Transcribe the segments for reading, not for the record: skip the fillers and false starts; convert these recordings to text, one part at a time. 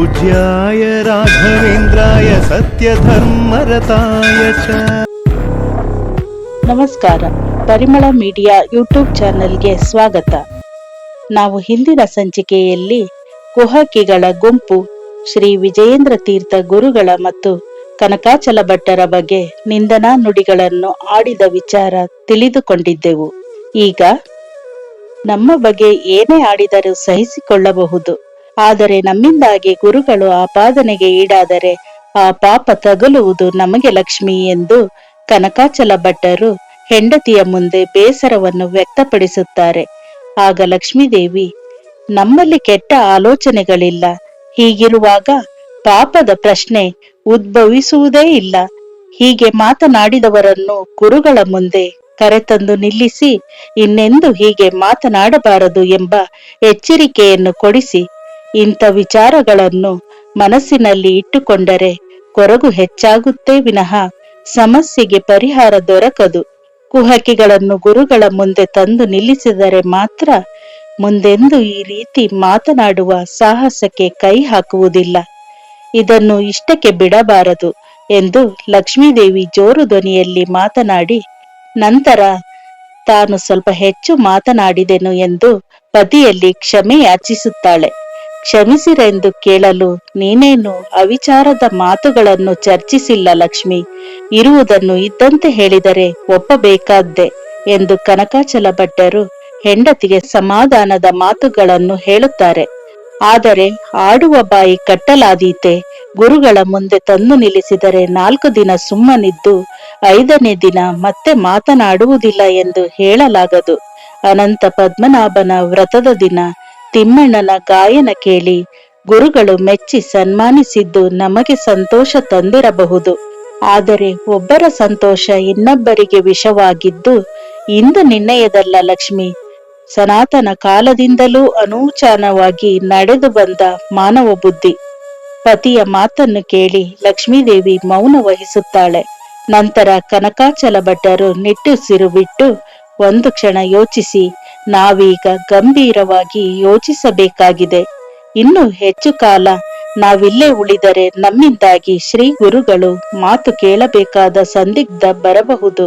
पूज्याय राघवेन्द्राय सत्यधर्मरताय च। ನಮಸ್ಕಾರ, ಪರಿಮಳ ಮೀಡಿಯಾ ಯೂಟ್ಯೂಬ್ ಚಾನೆಲ್ಗೆ ಸ್ವಾಗತ. ನಾವು ಹಿಂದಿನ ಸಂಚಿಕೆಯಲ್ಲಿ ಕುಹಕಿಗಳ ಗುಂಪು ಶ್ರೀ ವಿಜಯೇಂದ್ರ ತೀರ್ಥ ಗುರುಗಳ ಮತ್ತು ಕನಕಾಚಲ ಭಟ್ಟರ ಬಗ್ಗೆ ನಿಂದನಾ ನುಡಿಗಳನ್ನು ಆಡಿದ ವಿಚಾರ ತಿಳಿದುಕೊಂಡಿದ್ದೆವು. ಈಗ ನಮ್ಮ ಬಗ್ಗೆ ಏನೇ ಆಡಿದರೂ ಸಹಿಸಿಕೊಳ್ಳಬಹುದು, ಆದರೆ ನಮ್ಮಿಂದಾಗಿ ಗುರುಗಳು ಆಪಾದನೆಗೆ ಈಡಾದರೆ ಆ ಪಾಪ ತಗುಲುವುದು ನಮಗೆ ಲಕ್ಷ್ಮಿ ಎಂದು ಕನಕಾಚಲ ಭಟ್ಟರು ಹೆಂಡತಿಯ ಮುಂದೆ ಬೇಸರವನ್ನು ವ್ಯಕ್ತಪಡಿಸುತ್ತಾರೆ. ಆಗ ಲಕ್ಷ್ಮೀದೇವಿ, ನಮ್ಮಲ್ಲಿ ಕೆಟ್ಟ ಆಲೋಚನೆಗಳಿಲ್ಲ, ಹೀಗಿರುವಾಗ ಪಾಪದ ಪ್ರಶ್ನೆ ಉದ್ಭವಿಸುವುದೇ ಇಲ್ಲ. ಹೀಗೆ ಮಾತನಾಡಿದವರನ್ನು ಗುರುಗಳ ಮುಂದೆ ಕರೆತಂದು ನಿಲ್ಲಿಸಿ ಇನ್ನೆಂದು ಹೀಗೆ ಮಾತನಾಡಬಾರದು ಎಂಬ ಎಚ್ಚರಿಕೆಯನ್ನು ಕೊಡಿಸಿ, ಇಂಥ ವಿಚಾರಗಳನ್ನು ಮನಸ್ಸಿನಲ್ಲಿ ಇಟ್ಟುಕೊಂಡರೆ ಕೊರಗು ಹೆಚ್ಚಾಗುತ್ತೇ ವಿನಃ ಸಮಸ್ಯೆಗೆ ಪರಿಹಾರ ದೊರಕದು. ಕುಹಕಿಗಳನ್ನು ಗುರುಗಳ ಮುಂದೆ ತಂದು ನಿಲ್ಲಿಸಿದರೆ ಮಾತ್ರ ಮುಂದೆಂದು ಈ ರೀತಿ ಮಾತನಾಡುವ ಸಾಹಸಕ್ಕೆ ಕೈ ಹಾಕುವುದಿಲ್ಲ. ಇದನ್ನು ಇಷ್ಟಕ್ಕೆ ಬಿಡಬಾರದು ಎಂದು ಲಕ್ಷ್ಮೀದೇವಿ ಜೋರು ಧ್ವನಿಯಲ್ಲಿ ಮಾತನಾಡಿ, ನಂತರ ತಾನು ಸ್ವಲ್ಪ ಹೆಚ್ಚು ಮಾತನಾಡಿದೆನು ಎಂದು ಪತಿಯಲ್ಲಿ ಕ್ಷಮೆ ಯಾಚಿಸುತ್ತಾಳೆ. ಕ್ಷಮಿಸಿರೆಂದು ಕೇಳಲು ನೀನೇನು ಅವಿಚಾರದ ಮಾತುಗಳನ್ನು ಚರ್ಚಿಸಿಲ್ಲ ಲಕ್ಷ್ಮಿ, ಇರುವುದನ್ನು ಇದ್ದಂತೆ ಹೇಳಿದರೆ ಒಪ್ಪಬೇಕಾದ್ದೆ ಎಂದು ಕನಕಾಚಲ ಭಟ್ಟರು ಹೆಂಡತಿಗೆ ಸಮಾಧಾನದ ಮಾತುಗಳನ್ನು ಹೇಳುತ್ತಾರೆ. ಆದರೆ ಆಡುವ ಬಾಯಿ ಕಟ್ಟಲಾದೀತೆ. ಗುರುಗಳ ಮುಂದೆ ತಂದು ನಿಲ್ಲಿಸಿದರೆ 4 ದಿನ ಸುಮ್ಮನಿದ್ದು 5ನೇ ದಿನ ಮತ್ತೆ ಮಾತನಾಡುವುದಿಲ್ಲ ಎಂದು ಹೇಳಲಾಗದು. ಅನಂತ ಪದ್ಮನಾಭನ ವ್ರತದ ದಿನ ತಿಮ್ಮಣ್ಣನ ಗಾಯನ ಕೇಳಿ ಗುರುಗಳು ಮೆಚ್ಚಿ ಸನ್ಮಾನಿಸಿದ್ದು ನಮಗೆ ಸಂತೋಷ ತಂದಿರಬಹುದು. ಆದರೆ ಒಬ್ಬರ ಸಂತೋಷ ಇನ್ನೊಬ್ಬರಿಗೆ ವಿಷವಾಗಿದ್ದು ಇಂದು ನಿನ್ನೆಯದಲ್ಲ ಲಕ್ಷ್ಮಿ, ಸನಾತನ ಕಾಲದಿಂದಲೂ ಅನೂಚಾನವಾಗಿ ನಡೆದು ಬಂದ ಮಾನವ ಬುದ್ಧಿ. ಪತಿಯ ಮಾತನ್ನು ಕೇಳಿ ಲಕ್ಷ್ಮೀದೇವಿ ಮೌನ ವಹಿಸುತ್ತಾಳೆ. ನಂತರ ಕನಕಾಚಲ ಭಟ್ಟರು ನಿಟ್ಟುಸಿರು ಬಿಟ್ಟು ಒಂದು ಕ್ಷಣ ಯೋಚಿಸಿ, ನಾವೀಗ ಗಂಭೀರವಾಗಿ ಯೋಚಿಸಬೇಕಾಗಿದೆ. ಇನ್ನು ಹೆಚ್ಚು ಕಾಲ ನಾವಿಲ್ಲೇ ಉಳಿದರೆ ನಮ್ಮಿಂದಾಗಿ ಶ್ರೀ ಗುರುಗಳು ಮಾತು ಕೇಳಬೇಕಾದ ಸಂದಿಗ್ಧ ಬರಬಹುದು.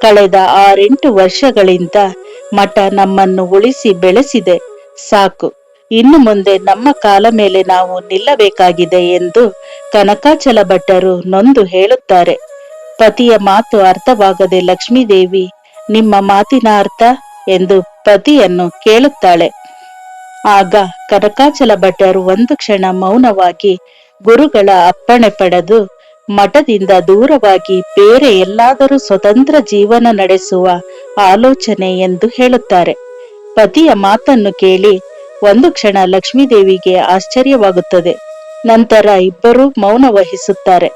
ಕಳೆದ 6-8 ವರ್ಷಗಳಿಂದ ಮಠ ನಮ್ಮನ್ನು ಉಳಿಸಿ ಬೆಳೆಸಿದೆ, ಸಾಕು, ಇನ್ನು ಮುಂದೆ ನಮ್ಮ ಕಾಲ ಮೇಲೆ ನಾವು ನಿಲ್ಲಬೇಕಾಗಿದೆ ಎಂದು ಕನಕಾಚಲ ಭಟ್ಟರು ನೊಂದು ಹೇಳುತ್ತಾರೆ. ಪತಿಯ ಮಾತು ಅರ್ಥವಾಗದೆ ಲಕ್ಷ್ಮೀದೇವಿ, ನಿಮ್ಮ ಮಾತಿನ ಅರ್ಥ ಎಂದು ಪತಿಯನ್ನು ಕೇಳುತ್ತಾಳೆ. ಆಗ ಕನಕಾಚಲ ಭಟ್ಟರು ಒಂದು ಕ್ಷಣ ಮೌನವಾಗಿ ಗುರುಗಳ ಅಪ್ಪಣೆ ಪಡೆದು ಮಠದಿಂದ ದೂರವಾಗಿ ಬೇರೆ ಎಲ್ಲಾದರೂ ಸ್ವತಂತ್ರ ಜೀವನ ನಡೆಸುವ ಆಲೋಚನೆ ಎಂದು ಹೇಳುತ್ತಾರೆ. ಪತಿಯ ಮಾತನ್ನು ಕೇಳಿ ಒಂದು ಕ್ಷಣ ಲಕ್ಷ್ಮೀದೇವಿಗೆ ಆಶ್ಚರ್ಯವಾಗುತ್ತದೆ. ನಂತರ ಇಬ್ಬರೂ ಮೌನ ವಹಿಸುತ್ತಾರೆ.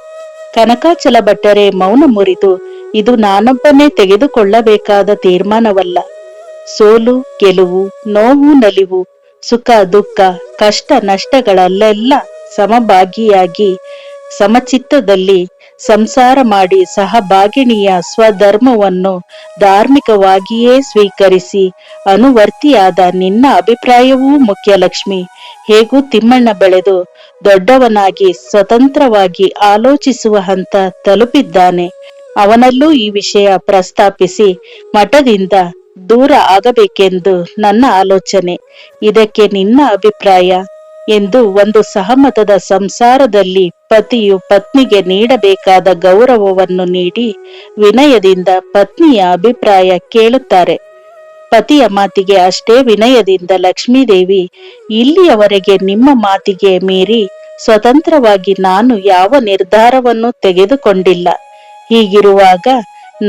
ಕನಕಾಚಲ ಭಟ್ಟರೇ ಮೌನ ಮುರಿದು, ಇದು ನಾನೊಬ್ಬನೇ ತೆಗೆದುಕೊಳ್ಳಬೇಕಾದ ತೀರ್ಮಾನವಲ್ಲ. ಸೋಲು ಗೆಲುವು, ನೋವು ನಲಿವು, ಸುಖ ದುಃಖ, ಕಷ್ಟ ನಷ್ಟಗಳಲ್ಲೆಲ್ಲ ಸಮಭಾಗಿಯಾಗಿ ಸಮಚಿತ್ತದಲ್ಲಿ ಸಂಸಾರ ಮಾಡಿ ಸಹಭಾಗಿಣಿಯ ಸ್ವಧರ್ಮವನ್ನು ಧಾರ್ಮಿಕವಾಗಿಯೇ ಸ್ವೀಕರಿಸಿ ಅನುವರ್ತಿಯಾದ ನಿನ್ನ ಅಭಿಪ್ರಾಯವೂ ಮುಖ್ಯ ಲಕ್ಷ್ಮಿ. ಹೇಗೂ ತಿಮ್ಮಣ್ಣ ಬೆಳೆದು ದೊಡ್ಡವನಾಗಿ ಸ್ವತಂತ್ರವಾಗಿ ಆಲೋಚಿಸುವ ಹಂತ ತಲುಪಿದ್ದಾನೆ. ಅವನಲ್ಲೂ ಈ ವಿಷಯ ಪ್ರಸ್ತಾಪಿಸಿ ಮಠದಿಂದ ದೂರ ಆಗಬೇಕೆಂದು ನನ್ನ ಆಲೋಚನೆ. ಇದಕ್ಕೆ ನಿನ್ನ ಅಭಿಪ್ರಾಯ ಎಂದು ಒಂದು ಸಹಮತದ ಸಂಸಾರದಲ್ಲಿ ಪತಿಯು ಪತ್ನಿಗೆ ನೀಡಬೇಕಾದ ಗೌರವವನ್ನು ನೀಡಿ ವಿನಯದಿಂದ ಪತ್ನಿಯ ಅಭಿಪ್ರಾಯ ಕೇಳುತ್ತಾರೆ. ಪತಿಯ ಮಾತಿಗೆ ಅಷ್ಟೇ ವಿನಯದಿಂದ ಲಕ್ಷ್ಮೀದೇವಿ, ಇಲ್ಲಿಯವರೆಗೆ ನಿಮ್ಮ ಮಾತಿಗೆ ಮೀರಿ ಸ್ವತಂತ್ರವಾಗಿ ನಾನು ಯಾವ ನಿರ್ಧಾರವನ್ನು ತೆಗೆದುಕೊಂಡಿಲ್ಲ. ಹೀಗಿರುವಾಗ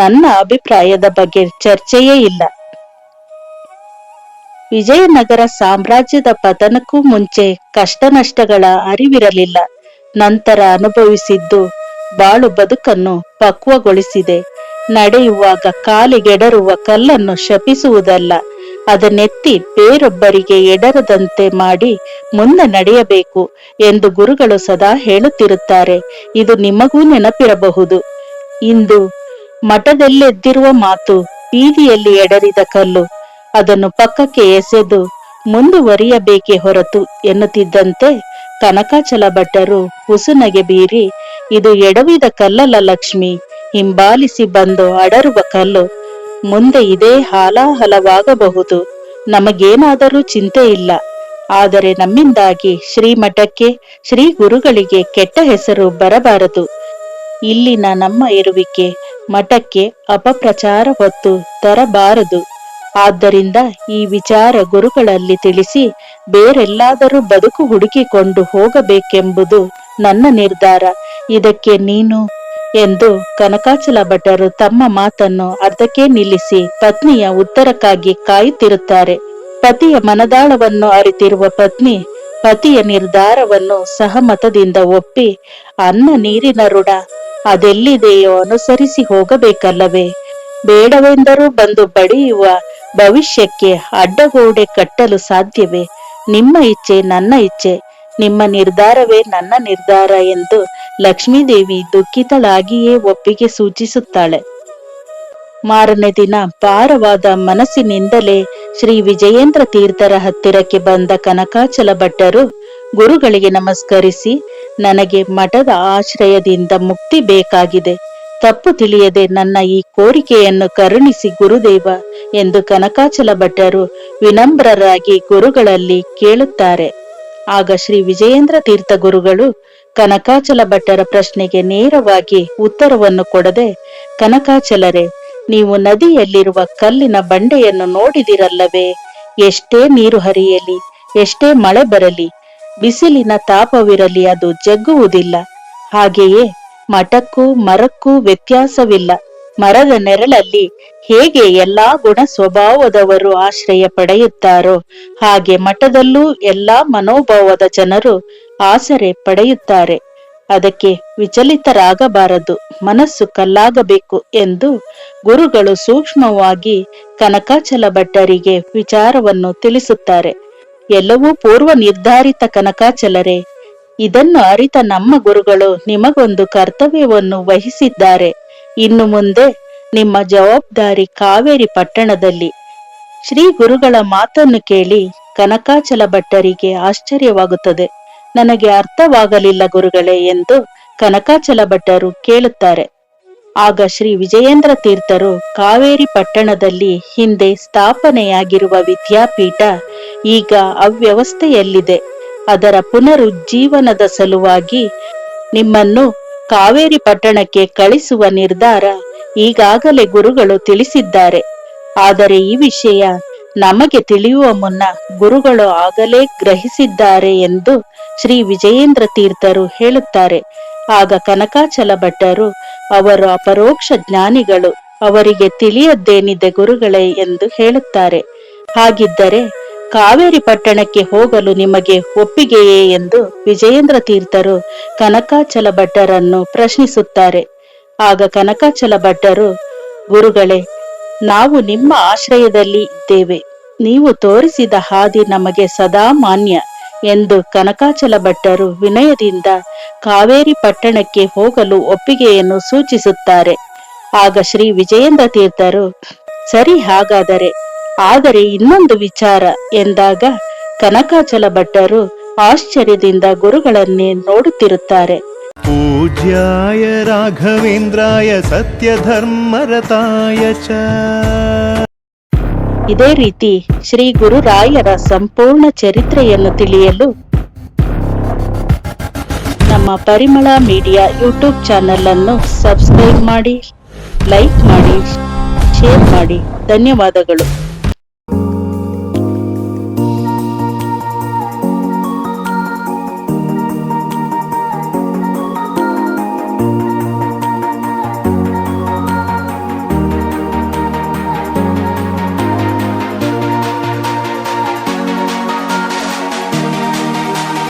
ನನ್ನ ಅಭಿಪ್ರಾಯದ ಬಗ್ಗೆ ಚರ್ಚೆಯೇ ಇಲ್ಲ. ವಿಜಯನಗರ ಸಾಮ್ರಾಜ್ಯದ ಪತನಕ್ಕೂ ಮುಂಚೆ ಕಷ್ಟ ನಷ್ಟಗಳ ಅರಿವಿರಲಿಲ್ಲ. ನಂತರ ಅನುಭವಿಸಿದ್ದು ಬಾಳು ಬದುಕನ್ನು ಪಕ್ವಗೊಳಿಸಿದೆ. ನಡೆಯುವಾಗ ಕಾಲಿಗೆಡರುವ ಕಲ್ಲನ್ನು ಶಪಿಸುವುದಲ್ಲ, ಅದನ್ನೆತ್ತಿ ಬೇರೊಬ್ಬರಿಗೆ ಎಡರದಂತೆ ಮಾಡಿ ಮುಂದೆ ನಡೆಯಬೇಕು ಎಂದು ಗುರುಗಳು ಸದಾ ಹೇಳುತ್ತಿರುತ್ತಾರೆ. ಇದು ನಿಮಗೂ ನೆನಪಿರಬಹುದು. ಇಂದು ಮಠದಲ್ಲೆದ್ದಿರುವ ಮಾತು ಬೀದಿಯಲ್ಲಿ ಎಡರಿದ ಕಲ್ಲು, ಅದನ್ನು ಪಕ್ಕಕ್ಕೆ ಎಸೆದು ಮುಂದುವರಿಯಬೇಕೇ ಹೊರತು ಎನ್ನುತ್ತಿದ್ದಂತೆ ಕನಕಾಚಲ ಭಟ್ಟರು ಉಸುನಗೆ ಬೀರಿ, ಇದು ಎಡವಿದ ಕಲ್ಲಲ್ಲ ಲಕ್ಷ್ಮಿ, ಹಿಂಬಾಲಿಸಿ ಬಂದು ಅಡರುವ ಕಲ್ಲು. ಮುಂದೆ ಇದೇ ಹಾಲಾಹಲವಾಗಬಹುದು. ನಮಗೇನಾದರೂ ಚಿಂತೆ ಇಲ್ಲ. ಆದರೆ ನಮ್ಮಿಂದಾಗಿ ಶ್ರೀಮಠಕ್ಕೆ, ಶ್ರೀ ಗುರುಗಳಿಗೆ ಕೆಟ್ಟ ಹೆಸರು ಬರಬಾರದು. ಇಲ್ಲಿನ ನಮ್ಮ ಇರುವಿಕೆ ಮಠಕ್ಕೆ ಅಪಪ್ರಚಾರ ಹೊತ್ತು ತರಬಾರದು. ಆದ್ದರಿಂದ ಈ ವಿಚಾರ ಗುರುಗಳಲ್ಲಿ ತಿಳಿಸಿ ಬೇರೆಲ್ಲಾದರೂ ಬದುಕು ಹುಡುಕಿಕೊಂಡು ಹೋಗಬೇಕೆಂಬುದು ನನ್ನ ನಿರ್ಧಾರ. ಇದಕ್ಕೆ ನೀನು ಎಂದು ಕನಕಾಚಲ ಭಟ್ಟರು ತಮ್ಮ ಮಾತನ್ನು ಅರ್ಧಕ್ಕೆ ನಿಲ್ಲಿಸಿ ಪತ್ನಿಯ ಉತ್ತರಕ್ಕಾಗಿ ಕಾಯುತ್ತಿರುತ್ತಾರೆ. ಪತಿಯ ಮನದಾಳವನ್ನು ಅರಿತಿರುವ ಪತ್ನಿ ಪತಿಯ ನಿರ್ಧಾರವನ್ನು ಸಹಮತದಿಂದ ಒಪ್ಪಿ, ಅನ್ನ ನೀರಿನ ಋಣ ಅದೆಲ್ಲಿದೆಯೋ ಅನುಸರಿಸಿ ಹೋಗಬೇಕಲ್ಲವೇ? ಬೇಡವೆಂದರೂ ಬಂದು ಬಡಿಯುವ ಭವಿಷ್ಯಕ್ಕೆ ಅಡ್ಡಗೋಡೆ ಕಟ್ಟಲು ಸಾಧ್ಯವೇ? ನಿಮ್ಮ ಇಚ್ಛೆ ನನ್ನ ಇಚ್ಛೆ, ನಿಮ್ಮ ನಿರ್ಧಾರವೇ ನನ್ನ ನಿರ್ಧಾರ ಎಂದು ಲಕ್ಷ್ಮೀದೇವಿ ದುಃಖಿತಳಾಗಿಯೇ ಒಪ್ಪಿಗೆ ಸೂಚಿಸುತ್ತಾಳೆ. ಮಾರನೇ ದಿನ ಭಾರವಾದ ಮನಸ್ಸಿನಿಂದಲೇ ಶ್ರೀ ವಿಜಯೇಂದ್ರ ತೀರ್ಥರ ಹತ್ತಿರಕ್ಕೆ ಬಂದ ಕನಕಾಚಲ ಭಟ್ಟರು ಗುರುಗಳಿಗೆ ನಮಸ್ಕರಿಸಿ, ನನಗೆ ಮಠದ ಆಶ್ರಯದಿಂದ ಮುಕ್ತಿ ಬೇಕಾಗಿದೆ. ತಪ್ಪು ತಿಳಿಯದೆ ನನ್ನ ಈ ಕೋರಿಕೆಯನ್ನು ಕರುಣಿಸಿ ಗುರುದೇವ ಎಂದು ಕನಕಾಚಲ ಭಟ್ಟರು ವಿನಮ್ರರಾಗಿ ಗುರುಗಳಲ್ಲಿ ಕೇಳುತ್ತಾರೆ. ಆಗ ಶ್ರೀ ವಿಜಯೇಂದ್ರ ತೀರ್ಥ ಗುರುಗಳು ಕನಕಾಚಲ ಭಟ್ಟರ ಪ್ರಶ್ನೆಗೆ ನೇರವಾಗಿ ಉತ್ತರವನ್ನು ಕೊಡದೆ, ಕನಕಾಚಲರೇ, ನೀವು ನದಿಯಲ್ಲಿರುವ ಕಲ್ಲಿನ ಬಂಡೆಯನ್ನು ನೋಡಿದಿರಲ್ಲವೇ? ಎಷ್ಟೇ ನೀರು ಹರಿಯಲಿ, ಎಷ್ಟೇ ಮಳೆ ಬರಲಿ, ಬಿಸಿಲಿನ ತಾಪವಿರಲಿ, ಅದು ಜಗ್ಗುವುದಿಲ್ಲ. ಹಾಗೆಯೇ ಮಠಕ್ಕೂ ಮರಕ್ಕೂ ವ್ಯತ್ಯಾಸವಿಲ್ಲ. ಮರದ ನೆರಳಲ್ಲಿ ಹೇಗೆ ಎಲ್ಲಾ ಗುಣ ಸ್ವಭಾವದವರು ಆಶ್ರಯ ಪಡೆಯುತ್ತಾರೋ ಹಾಗೆ ಮಠದಲ್ಲೂ ಎಲ್ಲಾ ಮನೋಭಾವದ ಜನರು ಆಸರೆ ಪಡೆಯುತ್ತಾರೆ. ಅದಕ್ಕೆ ವಿಚಲಿತರಾಗಬಾರದು, ಮನಸ್ಸು ಕಲ್ಲಾಗಬೇಕು ಎಂದು ಗುರುಗಳು ಸೂಕ್ಷ್ಮವಾಗಿ ಕನಕಾಚಲ ಭಟ್ಟರಿಗೆ ವಿಚಾರವನ್ನು ತಿಳಿಸುತ್ತಾರೆ. ಎಲ್ಲವೂ ಪೂರ್ವ ನಿರ್ಧಾರಿತ ಕನಕಾಚಲರೇ. ಇದನ್ನು ಅರಿತ ನಮ್ಮ ಗುರುಗಳು ನಿಮಗೊಂದು ಕರ್ತವ್ಯವನ್ನು ವಹಿಸಿದ್ದಾರೆ. ಇನ್ನು ಮುಂದೆ ನಿಮ್ಮ ಜವಾಬ್ದಾರಿ ಕಾವೇರಿ ಪಟ್ಟಣದಲ್ಲಿ. ಶ್ರೀ ಗುರುಗಳ ಮಾತನ್ನು ಕೇಳಿ ಕನಕಾಚಲ ಭಟ್ಟರಿಗೆ ಆಶ್ಚರ್ಯವಾಗುತ್ತದೆ. ನನಗೆ ಅರ್ಥವಾಗಲಿಲ್ಲ ಗುರುಗಳೇ ಎಂದು ಕನಕಾಚಲ ಭಟ್ಟರು ಕೇಳುತ್ತಾರೆ. ಆಗ ಶ್ರೀ ವಿಜಯೇಂದ್ರ ತೀರ್ಥರು, ಕಾವೇರಿ ಪಟ್ಟಣದಲ್ಲಿ ಹಿಂದೆ ಸ್ಥಾಪನೆಯಾಗಿರುವ ವಿದ್ಯಾಪೀಠ ಈಗ ಅವ್ಯವಸ್ಥೆಯಲ್ಲಿದೆ. ಅದರ ಪುನರುಜ್ಜೀವನದ ಸಲುವಾಗಿ ನಿಮ್ಮನ್ನು ಕಾವೇರಿ ಪಟ್ಟಣಕ್ಕೆ ಕಳಿಸುವ ನಿರ್ಧಾರ ಈಗಾಗಲೇ ಗುರುಗಳು ತಿಳಿಸಿದ್ದಾರೆ. ಆದರೆ ಈ ವಿಷಯ ನಮಗೆ ತಿಳಿಯುವ ಮುನ್ನ ಗುರುಗಳು ಆಗಲೇ ಗ್ರಹಿಸಿದ್ದಾರೆ ಎಂದು ಶ್ರೀ ವಿಜಯೇಂದ್ರ ತೀರ್ಥರು ಹೇಳುತ್ತಾರೆ. ಆಗ ಕನಕಾಚಲ ಭಟ್ಟರು, ಅವರು ಅಪರೋಕ್ಷ ಜ್ಞಾನಿಗಳು, ಅವರಿಗೆ ತಿಳಿಯದ್ದೇನಿದೆ ಗುರುಗಳೇ ಎಂದು ಹೇಳುತ್ತಾರೆ. ಹಾಗಿದ್ದರೆ ಕಾವೇರಿ ಪಟ್ಟಣಕ್ಕೆ ಹೋಗಲು ನಿಮಗೆ ಒಪ್ಪಿಗೆಯೇ ಎಂದು ವಿಜಯೇಂದ್ರ ತೀರ್ಥರು ಕನಕಾಚಲ ಭಟ್ಟರನ್ನು ಪ್ರಶ್ನಿಸುತ್ತಾರೆ. ಆಗ ಕನಕಾಚಲ ಭಟ್ಟರು, ಗುರುಗಳೇ, ನಾವು ನಿಮ್ಮ ಆಶ್ರಯದಲ್ಲಿ ಇದ್ದೇವೆ. ನೀವು ತೋರಿಸಿದ ಹಾದಿ ನಮಗೆ ಸದಾ ಮಾನ್ಯ ಎಂದು ಕನಕಾಚಲ ಭಟ್ಟರು ವಿನಯದಿಂದ ಕಾವೇರಿ ಪಟ್ಟಣಕ್ಕೆ ಹೋಗಲು ಒಪ್ಪಿಗೆಯನ್ನು ಸೂಚಿಸುತ್ತಾರೆ. ಆಗ ಶ್ರೀ ವಿಜಯೇಂದ್ರ ತೀರ್ಥರು, ಸರಿ ಹಾಗಾದರೆ, ಆದರೆ ಇನ್ನೊಂದು ವಿಚಾರ ಎಂದಾಗ ಕನಕಾಚಲ ಭಟ್ಟರು ಆಶ್ಚರ್ಯದಿಂದ ಗುರುಗಳನ್ನೇ ನೋಡುತ್ತಿರುತ್ತಾರೆ. ಪೂಜ್ಯಾಯ ರಾಘವೇಂದ್ರಾಯ ಸತ್ಯಧರ್ಮರತಾಯ ಚ. ಇದೇ ರೀತಿ ಶ್ರೀ ಗುರುರಾಯರ ಸಂಪೂರ್ಣ ಚರಿತ್ರೆಯನ್ನು ತಿಳಿಯಲು ನಮ್ಮ ಪರಿಮಳ ಮೀಡಿಯಾ ಯೂಟ್ಯೂಬ್ ಚಾನೆಲ್ ಅನ್ನು ಸಬ್ಸ್ಕ್ರೈಬ್ ಮಾಡಿ, ಲೈಕ್ ಮಾಡಿ, ಶೇರ್ ಮಾಡಿ. ಧನ್ಯವಾದಗಳು.